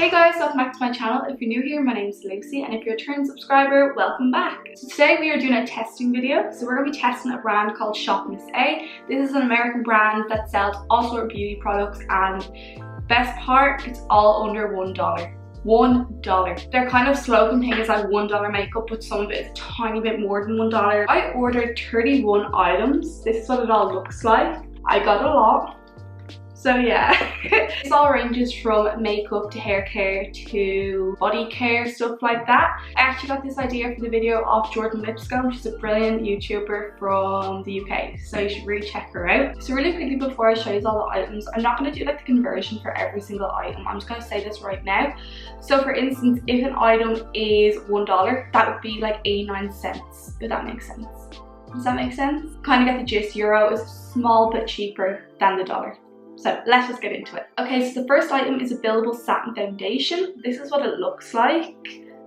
Hey guys, welcome back to my channel. If you're new here, my name is Lucy, and if you're a return subscriber, welcome back. So today we are doing a testing video. So we're going to be testing a brand called Shopmissa. This is an American brand that sells all sorts of beauty products, and best part, it's all under $1. $1. Their kind of slogan thing is like $1 makeup, but some of it is a tiny bit more than $1. I ordered 31 items. This is what it all looks like. I got a lot. So yeah, this all ranges from makeup to hair care to body care, stuff like that. I actually got this idea for the video off Jordan Lipscomb. She's a brilliant YouTuber from the UK, so you should really check her out. So really quickly before I show you all the items, I'm not going to do like the conversion for every single item. I'm just going to say this right now. So for instance, if an item is $1, that would be like 89 cents, if that makes sense. Does that make sense? Kind of get the gist. Euro is a small bit cheaper than the dollar. So let's just get into it. Okay, so the first item is a buildable satin foundation. This is what it looks like.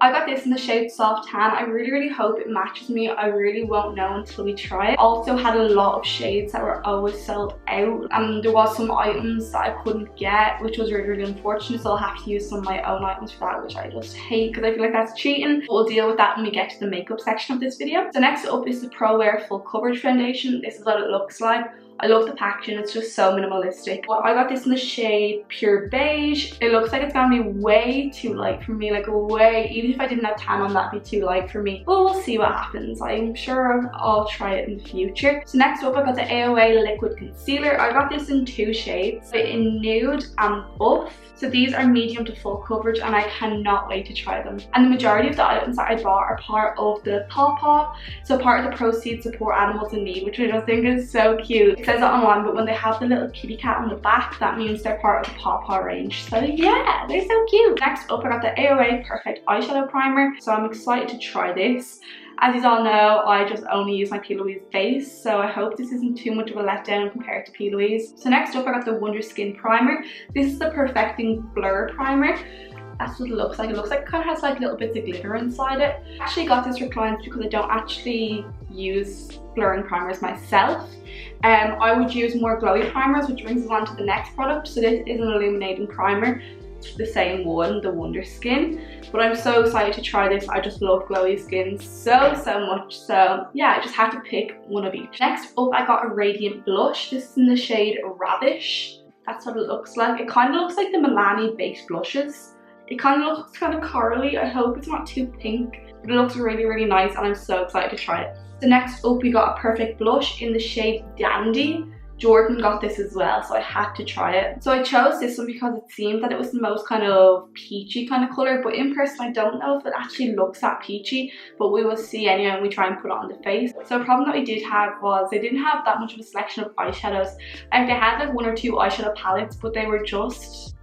I got this in the shade Soft Tan. I really hope it matches me. I really won't know until we try it. Also had a lot of shades that were always sold out, and there was some items that I couldn't get, which was really unfortunate, so I'll have to use some of my own items for that, which I just hate because I feel like that's cheating. But we'll deal with that when we get to the makeup section of this video. So next up is the Pro Wear Full Coverage Foundation. This is what it looks like. I love the packaging, it's just so minimalistic. Well, I got this in the shade Pure Beige. It looks like it's gonna be way too light for me, like way, even if I didn't have tan on, that'd be too light for me. But we'll see what happens. I'm sure I'll try it in the future. So next up, I got the AOA Liquid Concealer. I got this in two shades, in Nude and Buff. So these are medium to full coverage, and I cannot wait to try them. And the majority of the items that I bought are part of the Paw Paw. So part of the proceeds support animals in need, which I just think is so cute. It says it online, but when they have the little kitty cat on the back, that means they're part of the Paw Paw range. So yeah, they're so cute. Next up, I got the AOA Perfect Eyeshadow Primer. So I'm excited to try this. As you all know, I just only use my P. Louise base, so I hope this isn't too much of a letdown compared to P. Louise. So next up, I got the Wonder Skin Primer. This is the Perfecting Blur Primer. That's what it looks like. It looks like it kind of has like little bits of glitter inside it. I actually got this for clients because I don't actually use blurring primers myself. I would use more glowy primers, which brings us on to the next product. So this is an illuminating primer. It's the same one, the Wonder Skin. But I'm so excited to try this. I just love glowy skin so much. So yeah, I just had to pick one of each. Next up, I got a Radiant Blush. This is in the shade Radish. That's what it looks like. It kind of looks like the Milani based blushes. It kind of looks kind of corally. I hope it's not too pink, but it looks really nice, and I'm so excited to try it. So next up, we got a Perfect Blush in the shade Dandy. Jordan got this as well, so I had to try it. So I chose this one because it seemed that it was the most kind of peachy kind of colour, but in person I don't know if it actually looks that peachy, but we will see anyway when we try and put it on the face. So a problem that we did have was they didn't have that much of a selection of eyeshadows. Like they had like one or two eyeshadow palettes, but they were just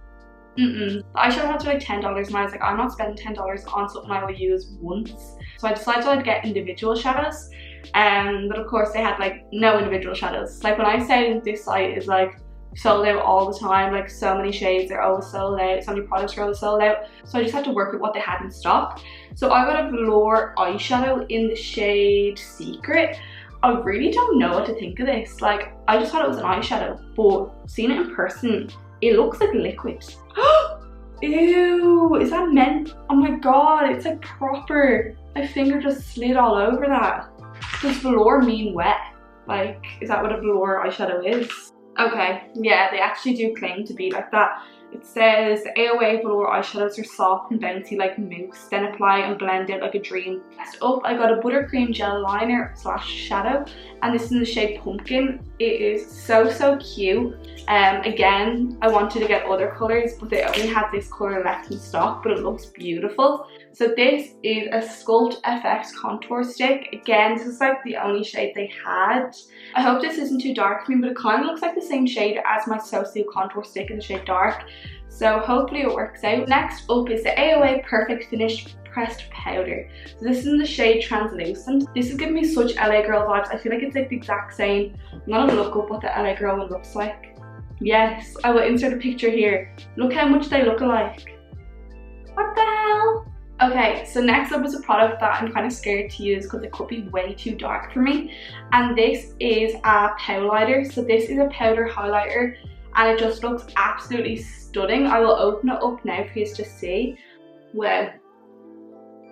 the eyeshadow palettes were like $10, and I was like, I'm not spending $10 on something I will use once. So I decided I'd get individual shadows. But of course they had like no individual shadows. Like when I say this site is like sold out all the time, like so many shades are always sold out, so many products are always sold out, so I just had to work with what they had in stock. So I got a velour eyeshadow in the shade Secret. I really don't know what to think of this. Like I just thought it was an eyeshadow, but seeing it in person, it looks like liquid. Ew, is that meant? Oh my god, it's like proper. My finger just slid all over that. Does velour mean wet? Like, is that what a velour eyeshadow is? Okay, yeah, they actually do claim to be like that. It says the AOA velour eyeshadows are soft and bouncy like mousse, then apply and blend out like a dream. Next up, I got a buttercream gel liner / shadow, and this is in the shade Pumpkin. It is so cute. Again, I wanted to get other colours, but they only had this colour left in stock, but it looks beautiful. So this is a Sculpt FX contour stick. Again, this is like the only shade they had. I hope this isn't too dark for me, but it kind of looks like the same shade as my Sosu contour stick in the shade Dark. So hopefully it works out. Next up is the AOA Perfect Finish Pressed Powder. So this is in the shade Translucent. This is giving me such LA Girl vibes. I feel like it's like the exact same. I'm gonna look up what the LA Girl one looks like. Yes, I will insert a picture here. Look how much they look alike. What the hell? Okay, so next up is a product that I'm kind of scared to use because it could be way too dark for me, and this is a powder. So this is a powder highlighter, and it just looks absolutely stunning. I will open it up now for you to see. Wow,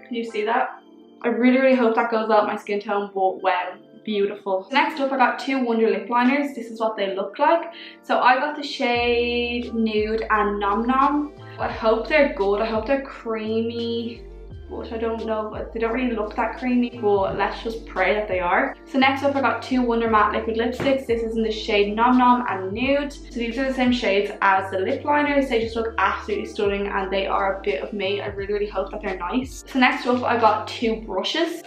can you see that? I really hope that goes well with my skin tone, but wow, beautiful. Next up, I got two Wonder lip liners. This is what they look like. So I got the shade Nude and Nom Nom. I hope they're good. I hope they're creamy, but I don't know. They don't really look that creamy, but let's just pray that they are. So next up, I got two Wonder Matte liquid lipsticks. This is in the shade Nom Nom and Nude. So these are the same shades as the lip liners. They just look absolutely stunning, and they are a bit of me. I really hope that they're nice. So next up, I got two brushes.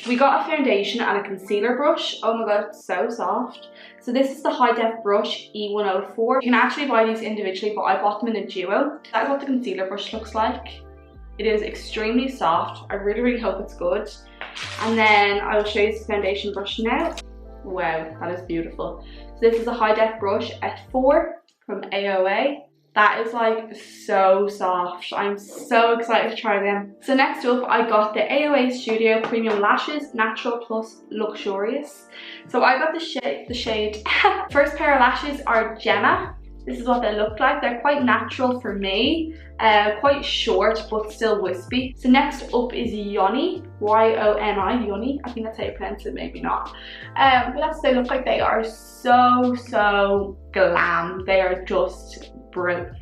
We got a foundation and a concealer brush. Oh my god, it's so soft. So this is the High Def Brush E104. You can actually buy these individually, but I bought them in a duo. That's what the concealer brush looks like. It is extremely soft. I really hope it's good. And then I will show you the foundation brush now. Wow, that is beautiful. So this is the High Def Brush F4 from AOA. That is like so soft. I'm so excited to try them. So next up, I got the AOA Studio Premium Lashes Natural Plus Luxurious. So I got the shade. First pair of lashes are Gemma. This is what they look like. They're quite natural for me, quite short but still wispy. So next up is Yoni, Y-O-N-I, Yoni. I think that's how you pronounce it, maybe not. But that's what they look like. They are so glam. They are just brilliant.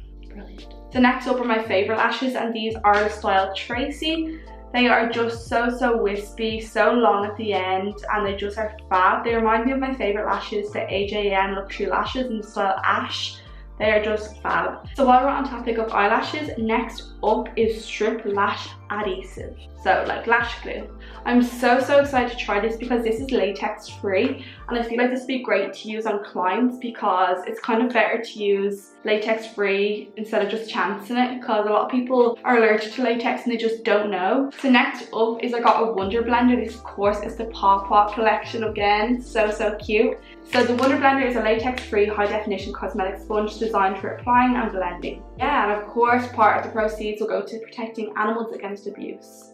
So next up are my favorite lashes, and these are the style Tracy. They are just so wispy, so long at the end, and they just are fab. They remind me of my favorite lashes, the AJN Luxury Lashes in the style Ash. They are just fab. So while we're on topic of eyelashes, next up is Strip Lash Adhesive. So like lash glue. I'm so excited to try this because this is latex free, and I feel like this would be great to use on clients because it's kind of better to use latex free instead of just chancing it, because a lot of people are allergic to latex and they just don't know. So next up is I got a Wonder Blender. This of course is the Pop Pop collection again. So cute. So the Wonder Blender is a latex free high definition cosmetic sponge designed for applying and blending. Yeah, and of course part of the proceeds will go to protecting animals against abuse.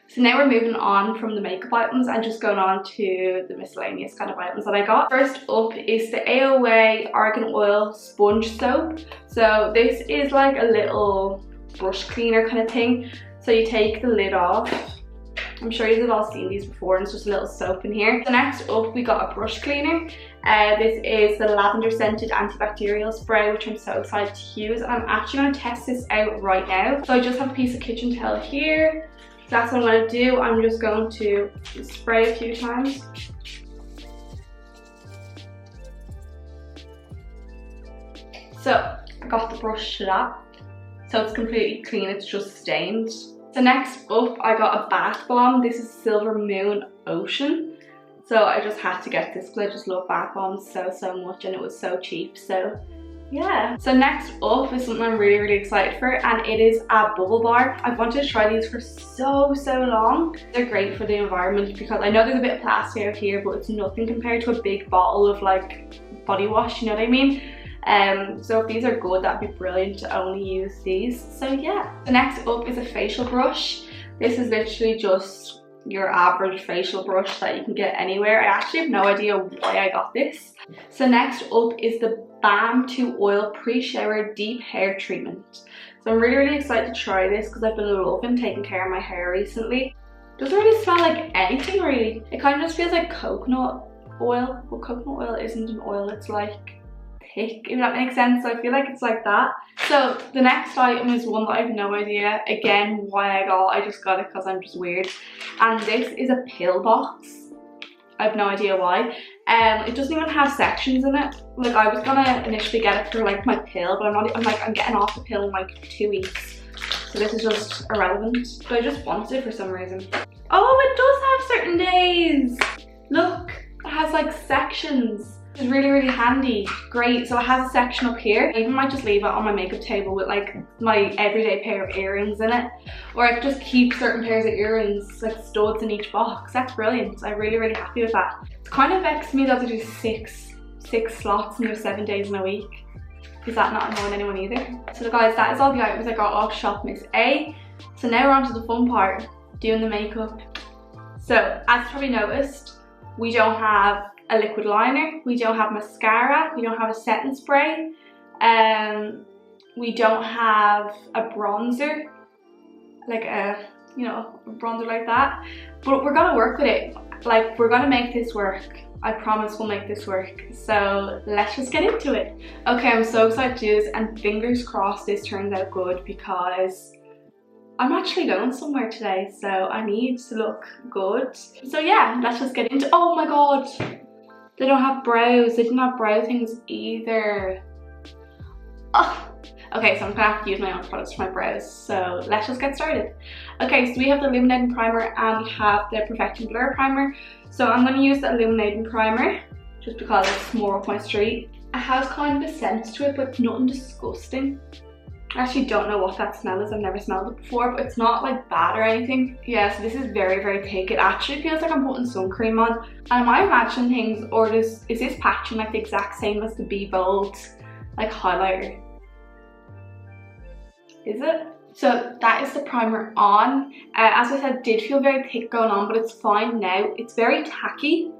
So now we're moving on from the makeup items and just going on to the miscellaneous kind of items that I got. First up is the AOA Argan Oil Sponge Soap. So this is like a little brush cleaner kind of thing. So you take the lid off. I'm sure you've all seen these before, and it's just a little soap in here. So next up we got a brush cleaner. This is the lavender scented antibacterial spray, which I'm so excited to use. And I'm actually going to test this out right now. So I just have a piece of kitchen towel here. So that's what I'm going to do. I'm just going to spray a few times. So I got the brush to that. So it's completely clean, it's just stained. So next up I got a bath bomb. This is Silver Moon Ocean. So I just had to get this because I just love bath bombs so much, and it was so cheap. So yeah. So next up is something I'm really excited for, and it is a bubble bar. I've wanted to try these for so long. They're great for the environment because I know there's a bit of plastic out here, but it's nothing compared to a big bottle of like body wash, you know what I mean? So if these are good, that'd be brilliant to only use these. So yeah. The next up is a facial brush. This is literally just your average facial brush that you can get anywhere. I actually have no idea why I got this. So next up is the Balm to Oil Pre-Shower Deep Hair Treatment. So I'm really excited to try this because I've been loving taking care of my hair recently. It doesn't really smell like anything really. It kind of just feels like coconut oil. Well, coconut oil isn't an oil, it's like thick, if that makes sense. So I feel like it's like that. So the next item is one that I have no idea again why I got. I just got it because I'm just weird, and this is a pill box. I have no idea why. It doesn't even have sections in it. Like I was gonna initially get it for like my pill, but I'm getting off the pill in like 2 weeks, so this is just irrelevant. But I just wanted it for some reason. Oh, it does have certain days. Look, it has like sections. It's really handy. Great. So it has a section up here. I even might just leave it on my makeup table with like my everyday pair of earrings in it, or I could just keep certain pairs of earrings, like studs in each box. That's brilliant. I'm really happy with that. It's kind of vexed me that they do six slots and there's 7 days in a week. Is that not annoying anyone either? So guys, that is all the items I got off Shopmissa. So now we're on to the fun part, doing the makeup. So as you probably noticed, we don't have a liquid liner, we don't have mascara, we don't have a setting spray. We don't have a bronzer, like a, you know, a bronzer like that, but we're gonna work with it. Like, we're gonna make this work. I promise we'll make this work. So let's just get into it. Okay, I'm so excited to do this, and fingers crossed this turns out good, because I'm actually going somewhere today, so I need to look good. So yeah, let's just get into, oh my god, they don't have brows. They didn't have brow things either. Oh. Okay, so I'm gonna have to use my own products for my brows, so let's just get started. Okay, so we have the illuminating primer and we have the perfecting blur primer. So I'm gonna use the illuminating primer just because it's more up my street. It has kind of a scent to it, but nothing disgusting. I actually don't know what that smell is. I've never smelled it before, but it's not like bad or anything. Yeah, so this is very, very thick. It actually feels like I'm putting sun cream on. And am I imagining things, or is this packaging like the exact same as the Be Bold like highlighter? Is it? So that is the primer on. As I said, it did feel very thick going on, but it's fine now. It's very tacky,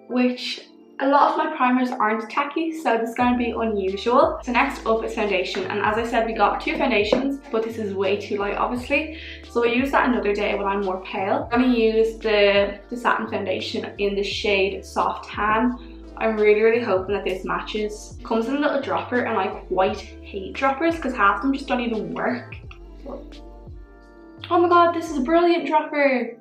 which a lot of my primers aren't tacky, so this is going to be unusual. So next up is foundation, and as I said, we got 2 foundations, but this is way too light obviously, so we'll use that another day when I'm more pale. I'm going to use the satin foundation in the shade Soft Tan. I'm really hoping that this matches. It comes in a little dropper, and I quite hate droppers because half of them just don't even work. Oh my god, this is a brilliant dropper.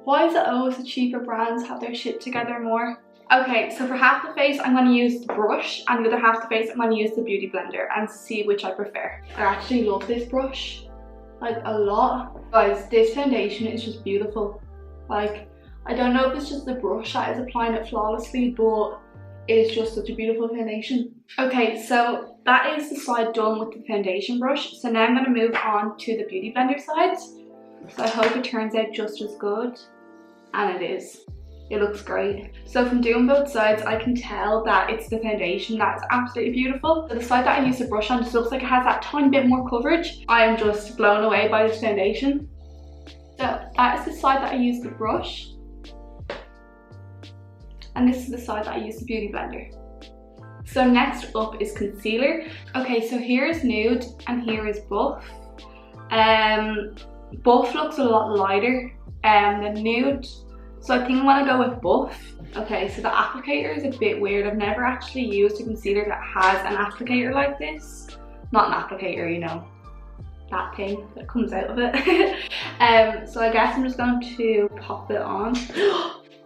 Why is it always the cheaper brands have their shit together more? Okay, so for half the face I'm going to use the brush, and the other half of the face I'm going to use the beauty blender and see which I prefer. I actually love this brush, like a lot. Guys, this foundation is just beautiful. Like, I don't know if it's just the brush that is applying it flawlessly, but it's just such a beautiful foundation. Okay, so that is the side done with the foundation brush. So now I'm going to move on to the beauty blender side. So I hope it turns out just as good. And it is. It looks great. So from doing both sides, I can tell that it's the foundation that is absolutely beautiful. So the side that I use the brush on just looks like it has that tiny bit more coverage. I am just blown away by this foundation. So that is the side that I use the brush. And this is the side that I use the beauty blender. So next up is concealer. Okay, so here is nude and here is buff. Buff looks a lot lighter than nude, so I think I'm gonna go with buff. Okay, so the applicator is a bit weird. I've never actually used a concealer that has an applicator like this. Not an applicator, you know, that thing that comes out of it. So I guess I'm just going to pop it on.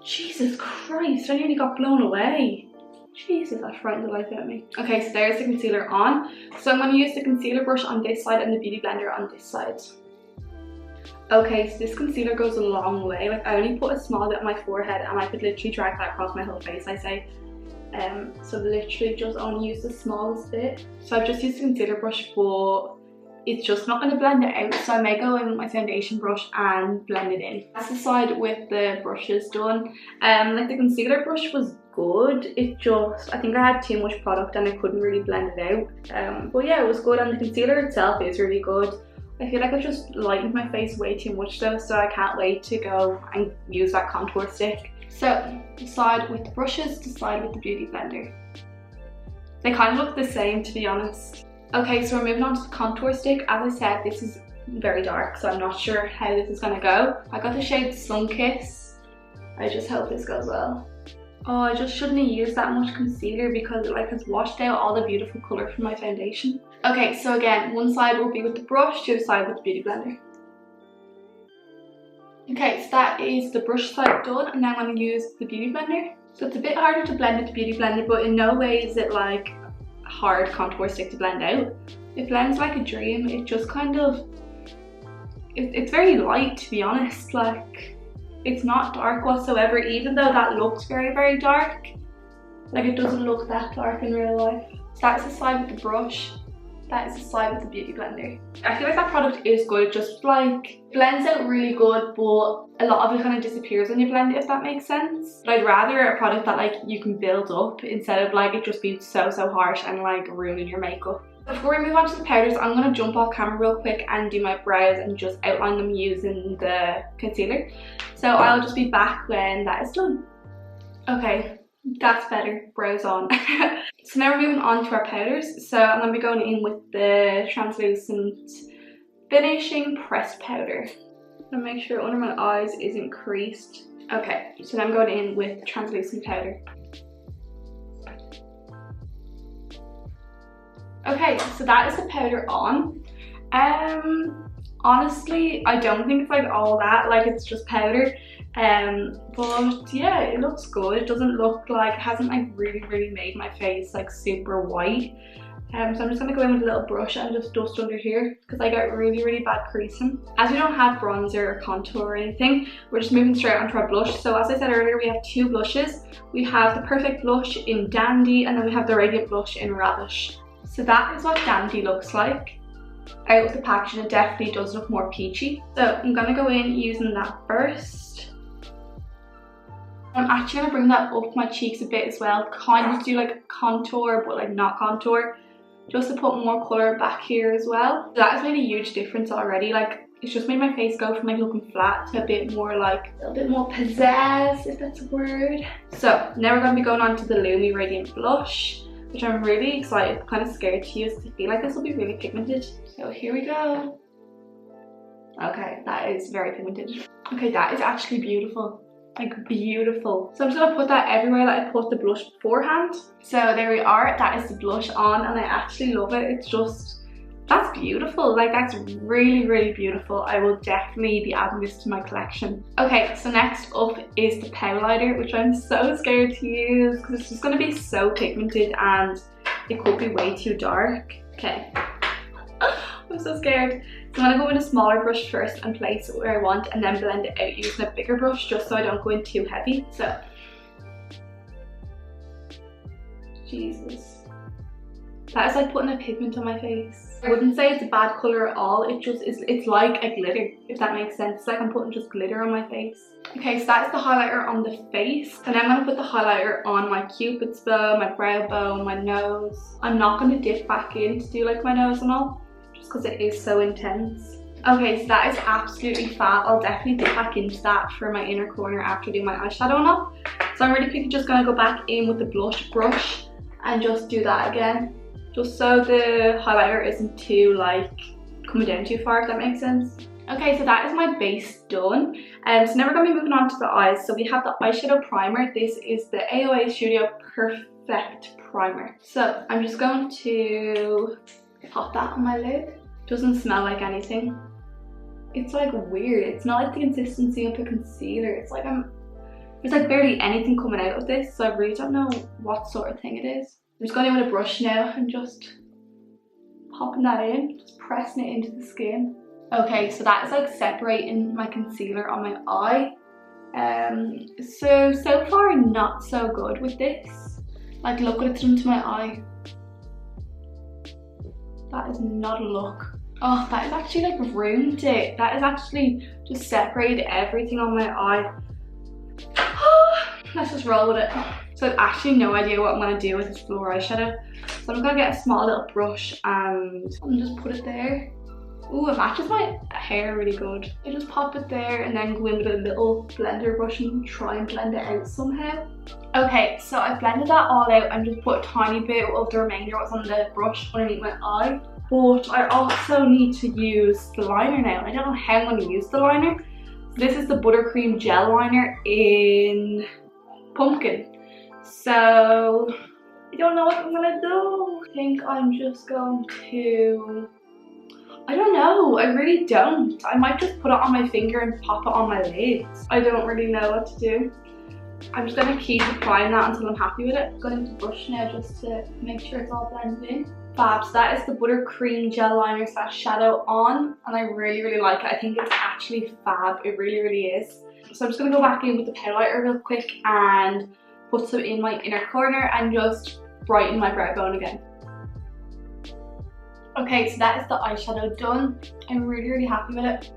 Jesus Christ, I nearly got blown away. Jesus, that frightened the life out of me. Okay, so there's the concealer on. So I'm going to use the concealer brush on this side and the beauty blender on this side. Okay, so this concealer goes a long way. Like, I only put a small bit on my forehead, and I could literally drag that across my whole face, I say. So literally just only use the smallest bit. So I've just used the concealer brush, but it's just not going to blend it out, so I may go in with my foundation brush and blend it in. That's the side with the brushes done. Like, the concealer brush was good. It just, I think I had too much product and I couldn't really blend it out. But yeah, it was good, and the concealer itself is really good. I feel like I just lightened my face way too much though, so I can't wait to go and use that contour stick. So the side with the brushes, the side with the beauty blender. They kind of look the same, to be honest. Okay, so we're moving on to the contour stick. As I said, this is very dark, so I'm not sure how this is gonna go. I got the shade Sun Kiss. I just hope this goes well. Oh, I just shouldn't have used that much concealer because it like has washed out all the beautiful colour from my foundation. Okay, so again, one side will be with the brush, the other side with the beauty blender. Okay, so that is the brush side done, and now I'm going to use the beauty blender. So it's a bit harder to blend with the beauty blender, but in no way is it like a hard contour stick to blend out. It blends like a dream. It just kind of, it's very light, to be honest. Like, it's not dark whatsoever, even though that looks very, very dark. Like, it doesn't look that dark in real life. So that's the side with the brush. That is the side with the beauty blender. I feel like that product is good. It just like blends out really good, but a lot of it kind of disappears when you blend it, if that makes sense. But I'd rather a product that like you can build up instead of like it just being so harsh and like ruining your makeup. Before we move on to the powders, I'm going to jump off camera real quick and do my brows and just outline them using the concealer. So I'll just be back when that is done. Okay, That's better, brows on. So now we're moving on to our powders. So I'm going to be going in with the translucent finishing pressed powder. I'm going to make sure under my eyes isn't creased. Okay, so now I'm going in with translucent powder. Okay, so that is the powder on. Honestly, I don't think it's like all that, like it's just powder. But yeah, it looks good. It doesn't look like, it hasn't like really made my face like super white. So I'm just going to go in with a little brush and just dust under here because I got really bad creasing. As we don't have bronzer or contour or anything, we're just moving straight onto our blush. So as I said earlier, we have two blushes. We have the Perfect Blush in Dandy, and then we have the Radiant Blush in Ravish. So that is what Dandy looks like. Out of the packaging, it definitely does look more peachy. So I'm going to go in using that first. I'm actually going to bring that up my cheeks a bit as well, kind of do like contour but like not contour, just to put more colour back here as well. That has made a huge difference already. Like, it's just made my face go from like looking flat to a bit more like, a bit more pizzazz, if that's a word. So now we're going to be going on to the Lumi Radiant Blush, which I'm really excited, kind of scared to use because I feel like this will be really pigmented. So here we go. Okay, that is very pigmented. Okay, that is actually beautiful. Like beautiful. So I'm just going to put that everywhere that I put the blush beforehand. So there we are, that is the blush on, and I actually love it. It's just, that's beautiful. Like, that's really beautiful. I will definitely be adding this to my collection. Okay, so next up is the powlighter, which I'm so scared to use because it's just going to be so pigmented and it could be way too dark. Okay. I'm so scared. So I'm going to go in a smaller brush first and place it where I want, and then blend it out using a bigger brush just so I don't go in too heavy. So, Jesus. That is like putting a pigment on my face. I wouldn't say it's a bad colour at all, it's like a glitter, if that makes sense. It's like I'm putting just glitter on my face. Okay, so that is the highlighter on the face. And I'm going to put the highlighter on my cupid's bow, my brow bone, my nose. I'm not going to dip back in to do like my nose and all, just because it is so intense. Okay, so that is absolutely fab. I'll definitely dip back into that for my inner corner after doing my eyeshadow and all. So I'm really quickly just going to go back in with the blush brush and just do that again, just so the highlighter isn't too like coming down too far, if that makes sense. Okay, so that is my base done. So now we're going to be moving on to the eyes. So we have the eyeshadow primer. This is the AOA Studio Perfect Primer. So I'm just going to pop that on my lid. Doesn't smell like anything. It's like weird. It's not like the consistency of the concealer. It's like there's like barely anything coming out of this, so I really don't know what sort of thing it is. I'm just going in with a brush now and just popping that in, just pressing it into the skin. Okay, so that is like separating my concealer on my eye. So far not so good with this. Like, look what it's done to my eye. That is not a look. Oh, that is actually like ruined it. That is actually just separated everything on my eye. Let's just roll with it. So I've actually no idea what I'm going to do with this floor eyeshadow. So I'm going to get a small little brush and just put it there. Ooh, it matches my hair really good. I just pop it there and then go in with a little blender brush and try and blend it out somehow. Okay, so I've blended that all out and just put a tiny bit of the remainder what's on the brush underneath my eye. But I also need to use the liner now. I don't know how I'm going to use the liner. So this is the Buttercream Gel Liner in Pumpkin. So I don't know what I'm going to do. I think I'm just going to... I don't know, I really don't. I might just put it on my finger and pop it on my lids. I don't really know what to do. I'm just going to keep applying that until I'm happy with it. I'm going to brush now just to make sure it's all blended in. Fab, so that is the Buttercream Gel Liner / Shadow on, and I really like it. I think it's actually fab, it really is. So I'm just going to go back in with the powlighter real quick and put some in my inner corner and just brighten my brow bone again. Okay, so that is the eyeshadow done. I'm really happy with it.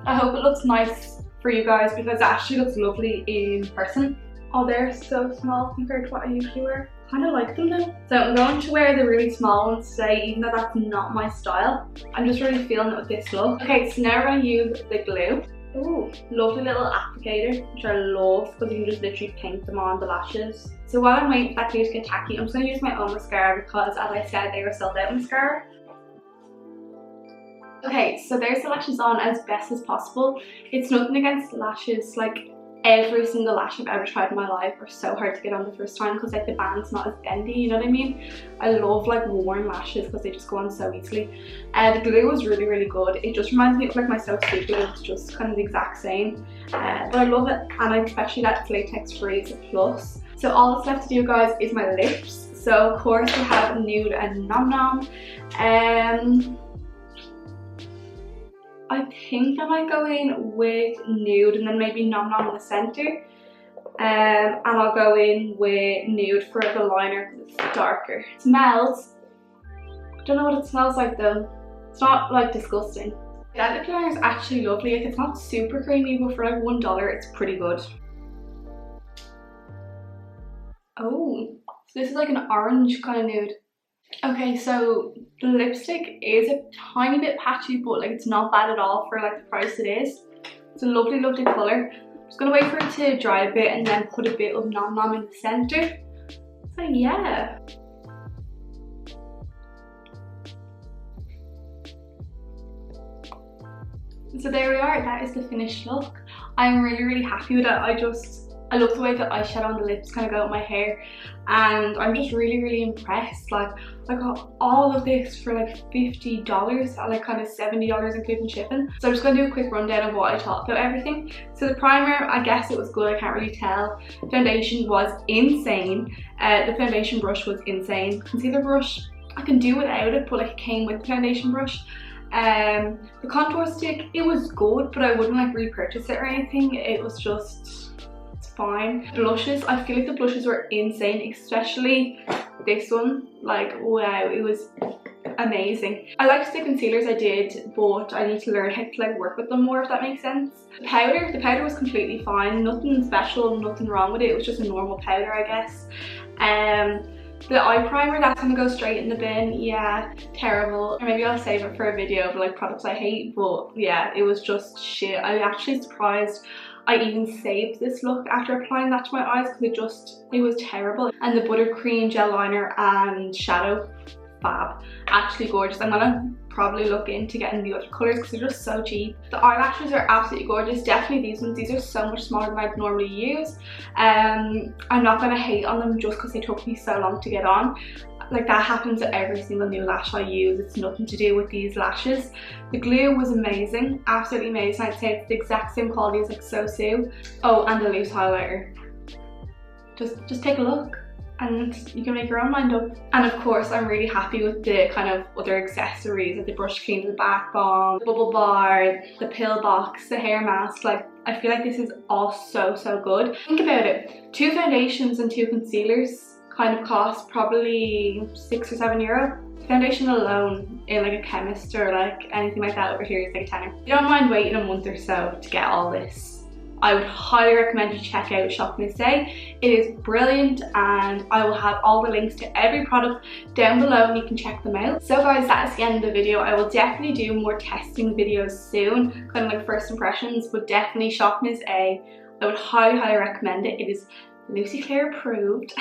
I hope it looks nice for you guys because it actually looks lovely in person. Oh, they're so small compared to what I usually wear. Kind of like them though. So I'm going to wear the really small ones today, even though that's not my style. I'm just really feeling it with this look. Okay, so now we're going to use the glue. Ooh, lovely little applicator, which I love because you can just literally paint them on the lashes. So while I'm waiting for that glue to get tacky, I'm just going to use my own mascara because, as I said, they were sold out mascara. Okay, so there's the lashes on as best as possible. It's nothing against the lashes, like every single lash I've ever tried in my life are so hard to get on the first time because like the band's not as bendy, you know what I mean? I love like worn lashes because they just go on so easily. The glue was really, really good. It just reminds me of like my So Sweet glue. It's just kind of the exact same. But I love it, and especially that it's latex free, it's a plus. So all that's left to do, guys, is my lips. So of course we have Nude and Nom Nom. I think I might go in with Nude and then maybe Nom Nom in the centre. And I'll go in with Nude for the liner because it's darker. It smells, I don't know what it smells like though. It's not like disgusting. That lip liner is actually lovely. Like, it's not super creamy, but for like $1 it's pretty good. Oh, so this is like an orange kind of nude. Okay, so the lipstick is a tiny bit patchy, but like it's not bad at all for like the price it is. It's a lovely, lovely colour. I'm just gonna wait for it to dry a bit and then put a bit of Nom Nom in the centre. So yeah. So there we are, that is the finished look. I'm really, really happy with it. I love the way the eyeshadow on the lips kind of go with my hair, and I'm just really, really impressed. Like, I got all of this for like $50 at like kind of $70 including shipping. So I'm just going to do a quick rundown of what I thought about everything. So the primer, I guess it was good, I can't really tell. Foundation was insane. The foundation brush was insane. Concealer brush, I can do without it, but like it came with the foundation brush. The contour stick, it was good, but I wouldn't like repurchase it or anything. It was just fine. Blushes, I feel like the blushes were insane, especially this one. Like, wow, it was amazing. I liked the concealers I did, but I need to learn how to like work with them more, if that makes sense. The powder was completely fine. Nothing special, nothing wrong with it. It was just a normal powder, I guess. The eye primer, that's gonna go straight in the bin. Yeah, terrible. Or maybe I'll save it for a video of like products I hate, but yeah, it was just shit. I'm actually surprised I even saved this look after applying that to my eyes because it was terrible. And the buttercream gel liner and shadow, fab. Actually gorgeous. I'm gonna probably look into getting the other colours because they're just so cheap. The eyelashes are absolutely gorgeous. Definitely these ones. These are so much smaller than I'd normally use. I'm not gonna hate on them just because they took me so long to get on. Like, that happens to every single new lash I use. It's nothing to do with these lashes. The glue was amazing, absolutely amazing. I'd say it's the exact same quality as like So Sue. Oh, and the loose highlighter. Just take a look and you can make your own mind up. And of course, I'm really happy with the kind of other accessories, like the brush cleaner, the bath bomb, the bubble bar, the pill box, the hair mask. Like, I feel like this is all so, so good. Think about it, 2 foundations and 2 concealers kind of cost probably €6 or €7. Foundation alone in like a chemist or like anything like that over here is like a tenner. You don't mind waiting a month or so to get all this. I would highly recommend you check out Shopmissa. It is brilliant, and I will have all the links to every product down below and you can check them out. So guys, that is the end of the video. I will definitely do more testing videos soon, kind of like first impressions, but definitely Shopmissa. I would highly, highly recommend it. It is Lucy Claire approved.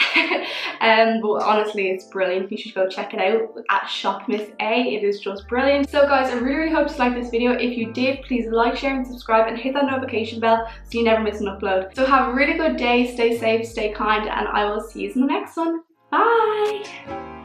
But honestly, it's brilliant. You should go check it out at Shopmissa. It is just brilliant. So guys, I really, really hope you liked this video. If you did, please like, share and subscribe and hit that notification bell so you never miss an upload. So have a really good day, stay safe, stay kind, and I will see you in the next one. Bye!